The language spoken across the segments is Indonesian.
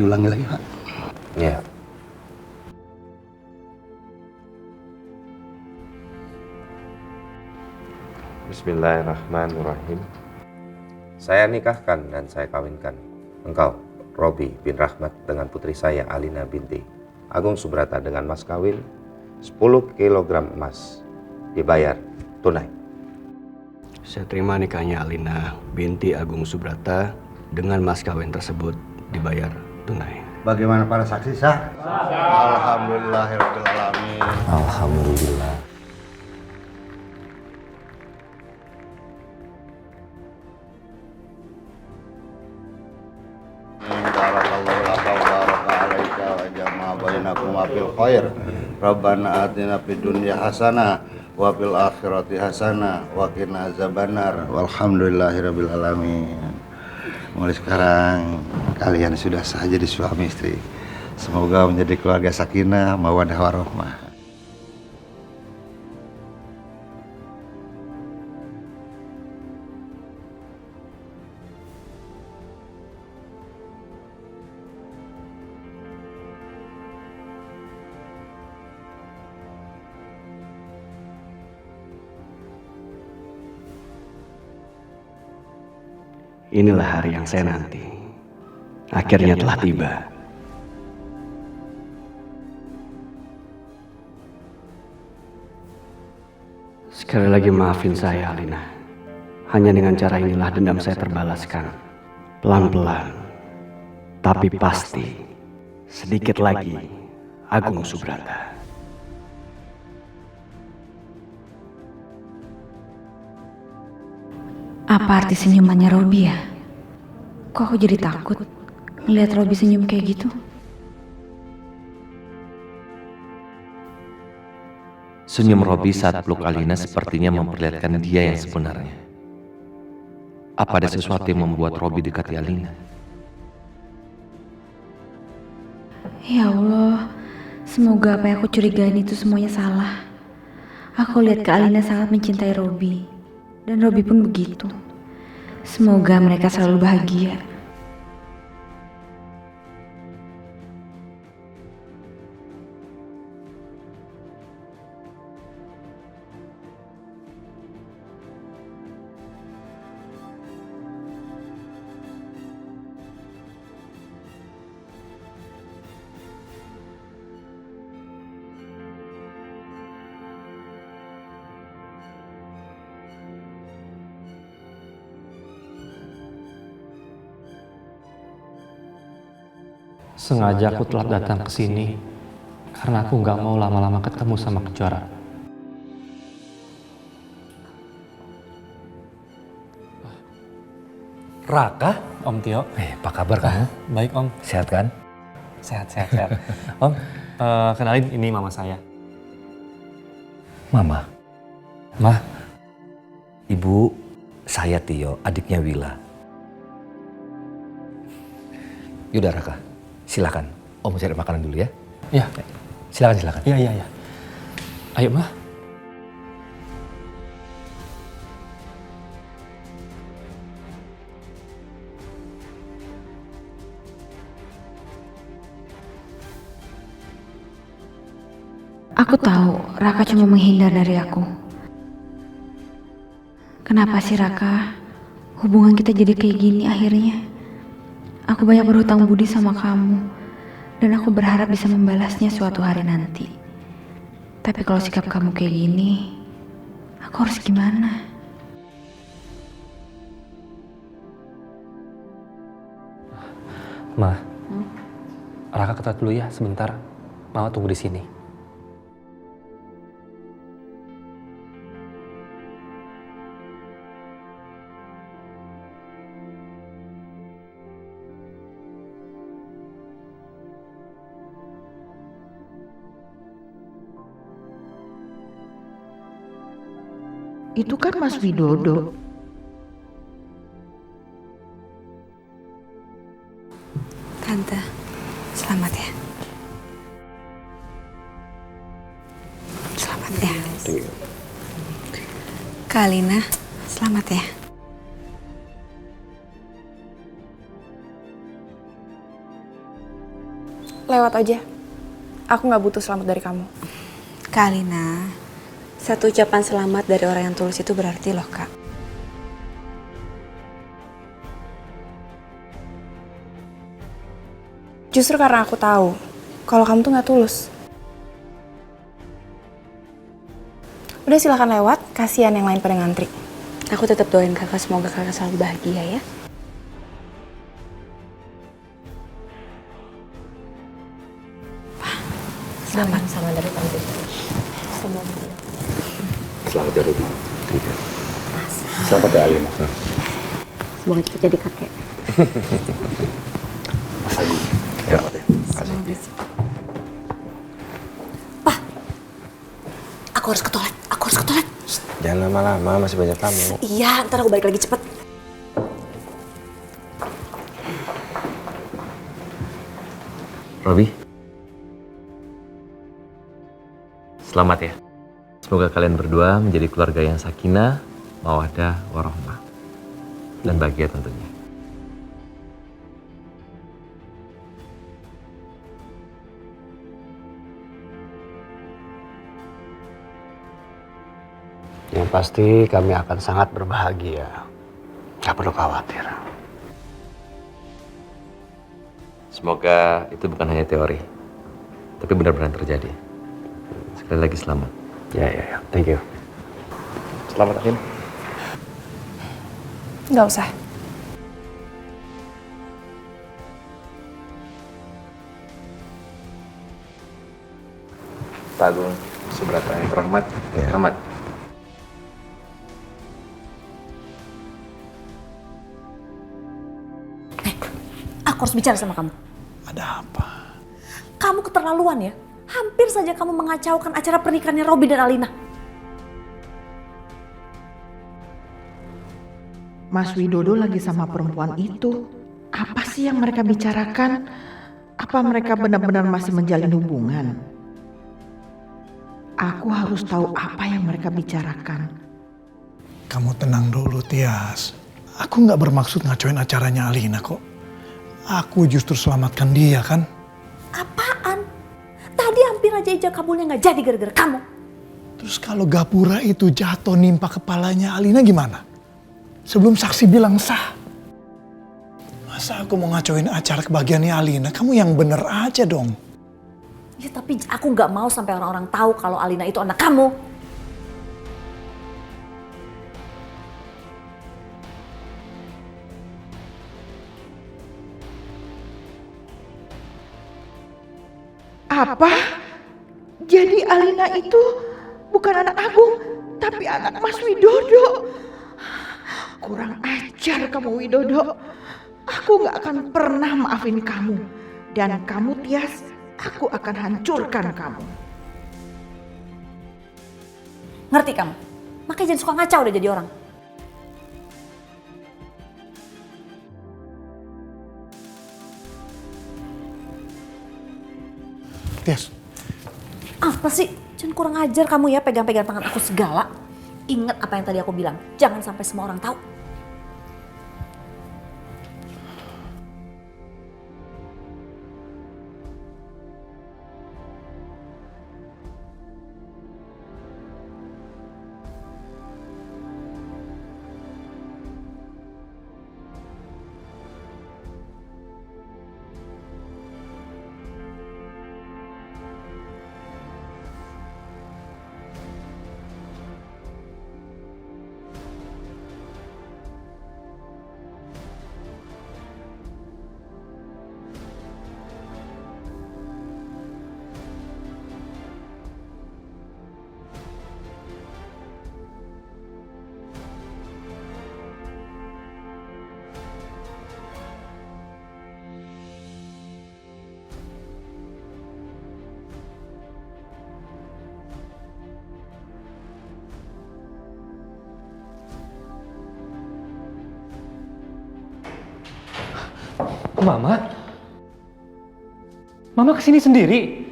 diulangi lagi, Pak. Iya. Bismillahirrahmanirrahim. Saya nikahkan dan saya kawinkan engkau, Robi bin Rahmat, dengan putri saya, Alina binti Agung Subrata, dengan mas kawin 10 kg emas, dibayar tunai. Saya terima nikahnya Alina binti Agung Subrata dengan mas kawin tersebut dibayar tunai. Bagaimana para saksi sah? Alhamdulillahirabbil alamin. Alhamdulillah. Barakallahu laka wa baraka alaika wa jama'a bainakum wa fil khair. Rabbana atina fid dunya hasanah wa fil akhirati hasanah wa qina azabannar. Walhamdulillahirabbil alamin. Mulai sekarang kalian sudah sah jadi suami istri. Semoga menjadi keluarga sakinah mawaddah warahmah. Inilah hari yang saya nanti. Akhirnya telah tiba. Sekali lagi maafin saya, Alina. Hanya dengan cara inilah dendam saya terbalaskan. Pelan-pelan. Tapi pasti. Sedikit lagi. Agung Subrata. Apa arti senyumannya Robi ya? Kok aku jadi takut ngeliat Robi senyum kayak gitu? Senyum Robi saat peluk Alina sepertinya memperlihatkan dia yang sebenarnya. Apa ada sesuatu yang membuat Robi dekati Alina? Ya Allah, semoga apa yang aku curigain itu semuanya salah. Aku lihat Kak Alina sangat mencintai Robi, dan Robi pun begitu. Semoga mereka selalu bahagia. Sengaja aku telat datang ke sini karena aku nggak mau lama-lama ketemu sama Kejora. Raka? Om Tio. Apa kabar kamu? Baik Om. Sehat kan? Sehat. Om, kenalin ini mama saya. Mama? Mah, Ibu, saya Tio, adiknya Wila. Yaudah Raka, silakan. Om cari makanan dulu ya. ya. Silakan. Iya. Ayo Mah. Aku tahu Raka cuma menghindar dari aku. Kenapa sih Raka? Hubungan kita jadi kayak gini akhirnya. Aku banyak berhutang budi sama kamu, dan aku berharap bisa membalasnya suatu hari nanti. Tapi kalau sikap kamu kayak gini, aku harus gimana? Mah, Raka ke toilet dulu ya sebentar. Mama tunggu di sini. Itu kan Mas Widodo. Tante, selamat ya. Selamat ya. Kak Alina, selamat ya. lewat aja. Aku nggak butuh selamat dari kamu. Kak Alina, satu ucapan selamat dari orang yang tulus itu berarti loh, Kak. Justru karena aku tahu kalau kamu tuh nggak tulus. Udah silahkan lewat, kasihan yang lain pada ngantri. Aku tetap doain kakak, semoga kakak selalu bahagia ya. Selamat dari tante. Selamat ya Robi. Selamat ya Alina. Semoga kita jadi kakek. Mas Abi. Ya, kasih. Pak, aku harus ke toilet. Jangan lama-lama, masih banyak tamu. Iya, ntar aku balik lagi cepet. Robi, selamat ya. Semoga kalian berdua menjadi keluarga yang sakinah, mawaddah, warahmah, dan bahagia tentunya. Yang pasti kami akan sangat berbahagia. Gak perlu khawatir. Semoga itu bukan hanya teori, tapi benar-benar terjadi. Sekali lagi selamat. Ya. Thank you. Selamat, Alin. Nggak usah. Pak Agung Subrata yang terhormat. Ya. Selamat. Aku harus bicara sama kamu. Ada apa? Kamu keterlaluan ya. Hampir saja kamu mengacaukan acara pernikahannya Robi dan Alina. Mas Widodo lagi sama perempuan itu. Apa sih yang mereka bicarakan? Apa mereka benar-benar masih menjalin hubungan? Aku harus tahu apa yang mereka bicarakan. Kamu tenang dulu, Tias. Aku nggak bermaksud ngacoin acaranya Alina kok. Aku justru selamatkan dia kan. Apaan? Tadi hampir aja ijab kabulnya nggak jadi gara-gara kamu. Terus kalau gapura itu jatuh nimpa kepalanya Alina gimana? Sebelum saksi bilang sah. Masa aku mau ngacoin acara kebahagiaannya Alina? Kamu yang bener aja dong. Ya tapi aku nggak mau sampai orang-orang tahu kalau Alina itu anak kamu. Apa? Jadi Alina itu bukan anak Agung, tapi anak Mas Widodo. Kurang ajar kamu, Widodo. Aku gak akan pernah maafin kamu. Dan kamu, Tias, aku akan hancurkan kamu. Ngerti kamu? Makanya jangan suka ngacau deh jadi orang. Tias. Apa sih? Jangan kurang ajar kamu ya pegang-pegang tangan aku segala. Ingat apa yang tadi aku bilang. Jangan sampai semua orang tahu. Mama? Mama kesini sendiri?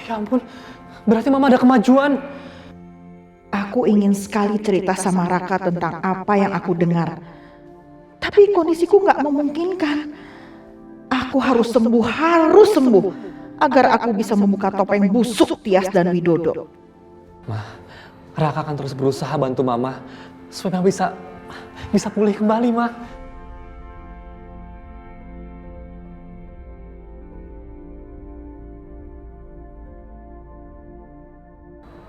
Ya ampun, berarti Mama ada kemajuan. Aku ingin sekali cerita sama Raka tentang apa yang aku dengar. Tapi kondisiku gak memungkinkan. Aku harus sembuh, agar aku bisa membuka topeng busuk Tias dan Widodo. Ma, Raka akan terus berusaha bantu Mama supaya Mama bisa pulih kembali, Ma.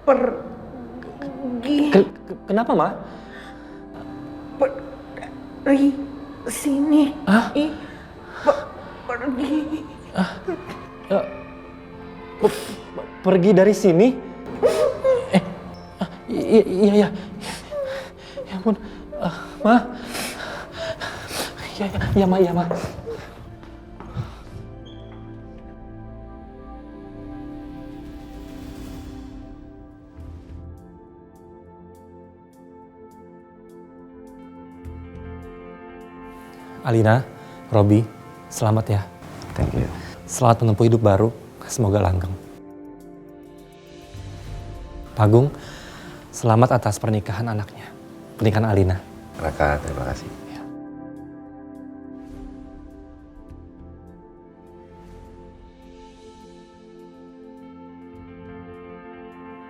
Pergi. Kenapa, Ma? Pergi sini. Hah? Pergi. Pergi dari sini? Iya. Ya ampun, Ma. Iya, Ma. Alina, Robi, selamat ya. Thank you. Selamat menempuh hidup baru, semoga langgeng. Pak Agung, selamat atas pernikahan anaknya, pernikahan Alina. Raka, terima kasih.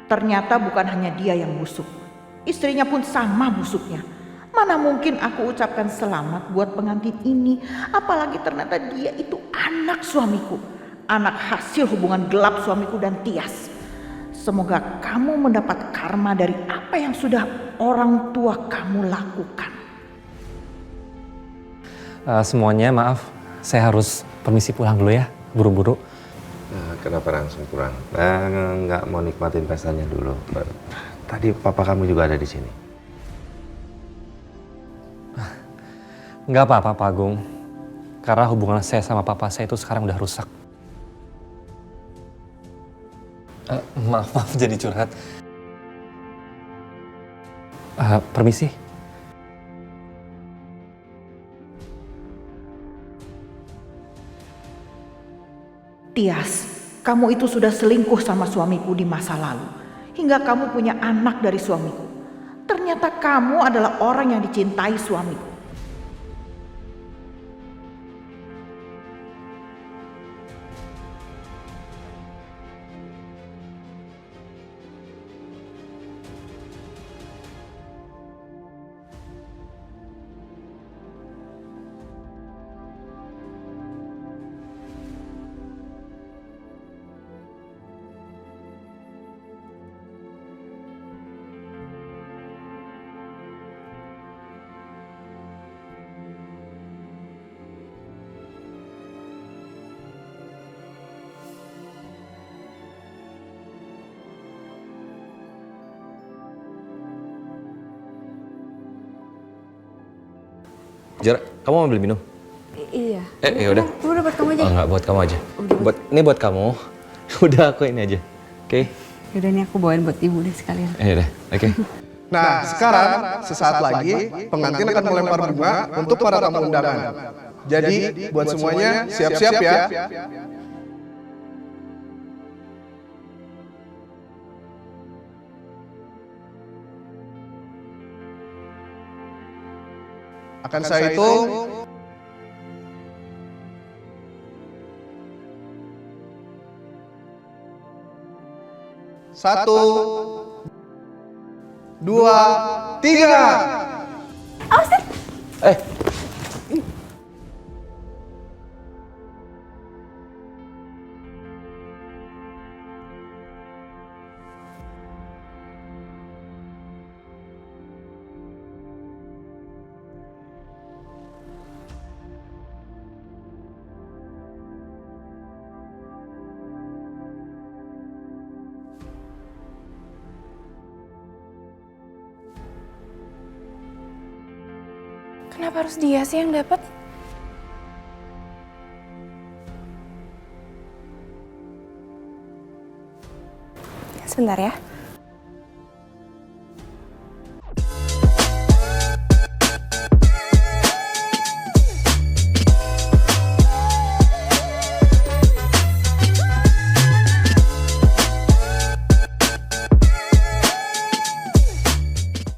Ternyata bukan hanya dia yang busuk. Istrinya pun sama busuknya. Mana mungkin aku ucapkan selamat buat pengantin ini. Apalagi ternyata dia itu anak suamiku. Anak hasil hubungan gelap suamiku dan Tias. Semoga kamu mendapat karma dari apa yang sudah orang tua kamu lakukan. Semuanya maaf, saya harus permisi pulang dulu ya, buru-buru. Kenapa langsung pulang? Nggak mau nikmatin pestanya dulu. Tadi papa kamu juga ada di sini. Nggak apa-apa, Pak Agung. Karena hubungan saya sama papa saya itu sekarang udah rusak. Maaf jadi curhat. Permisi. Tias, kamu itu sudah selingkuh sama suamiku di masa lalu. Hingga kamu punya anak dari suamiku. Ternyata kamu adalah orang yang dicintai suamiku. Jar, kamu mau beli minum? Iya. Ya udah. Udah buat kamu aja. Oh, enggak, buat kamu aja. Ini buat kamu. Udah, aku ini aja. Oke? Yaudah nih aku bawain buat ibu deh sekalian. Ya udah. Oke. Nah, sekarang sesaat lagi pengantin akan melempar bunga untuk para tamu undangan. Jadi, buat semuanya siap-siap ya. Akan saya hitung. Satu, dua, tiga. Kenapa harus dia sih yang dapat? Sebentar ya.